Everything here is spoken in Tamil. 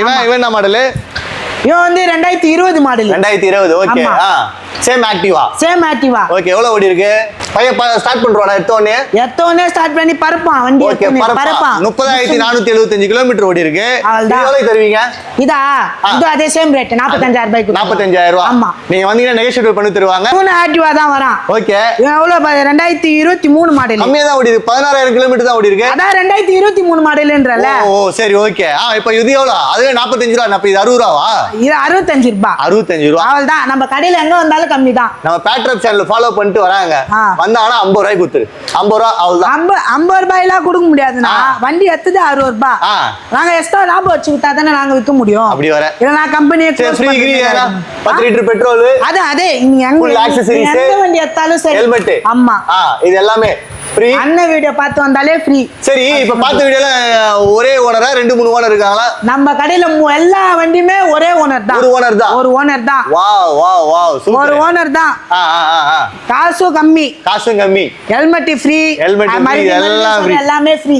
இவன் என்ன மாடல்? இவன் வந்து 2020 மாடல். 2020. ஓகே. சேம் ஆக்டிவா. ஓகே. எவ்வளவு ஓடி இருக்கு? பையன் ஸ்டார்ட் பண்றோம்டா எடுத்த உடனே ஸ்டார்ட் பண்ணி பறப்பான் வண்டி. ஓகே. பறப்பான். 30475 கிலோமீட்டர் ஓடி இருக்கு. எவ்வளவு தருவீங்க? இது அதே சேம் ரேட் 45000 ரூபாய்க்கு. 45000 ரூபாய். ஆமா. நீங்க வந்தீங்கன்னா நெகோஷியேட் பண்ணி தருவாங்க. மூணு ஆக்டிவா தான் வரான். ஓகே. எவ்வளவு 2023 மாடல். கம்மியா தான் ஓடி இருக்கு. 16000 கிலோமீட்டர் தான் ஓடி இருக்கு. அதான் 2023 மாடல்ன்றல. ஓ சரி ஓகே. இப்போ இது எவ்வளவு? அது 45 ரூபாய். அப்ப இது 60 ரூபாவா? இது 65 ரூபாய். 65 ரூபாய். அவ்வளவுதான். நம்ம கடையில எங்க வந்தாலும் கம்மி தான். நம்ம பேட்ரப் சேனல் ஃபாலோ பண்ணிட்டு வராங்க. வந்தாங்கன்னா 50 ரூபாய் கொடுத்துரு. 50 ரூபாய் அவ்வளவுதான். 50 ரூபாய்லாம் கொடுக்க முடியாதுண்ணா. வண்டி எடுத்தது 60 ரூபாய். நாங்க எக்ஸ்ட்ரா லாபம் வச்சு வித்தா தானே நாங்க விற்க முடியும். அப்படி வர இல்ல கம்பெனியே ஃப்ரீ கிரீ 10 லிட்டர் பெட்ரோல். அதே நீங்க எந்த வண்டி எடுத்தாலும் சரி. ஹெல்மெட். ஆமா. இது எல்லாமே ஃப்ரீ. அண்ணன் வீடியோ பார்த்து வந்தாலே ஃப்ரீ. சரி இப்ப பார்த்த வீடியோல ஒரே ஓனரா 2-3 ஓனர் இருக்காங்களா? நம்ம கடையில எல்லா வண்டியுமே ஒரே ஓனர் தான். ஒரு ஓனர் தான். Wow super. ஒரு ஓனர் தான். காசும் கம்மி. Helmet free. எல்லாமே ஃப்ரீ.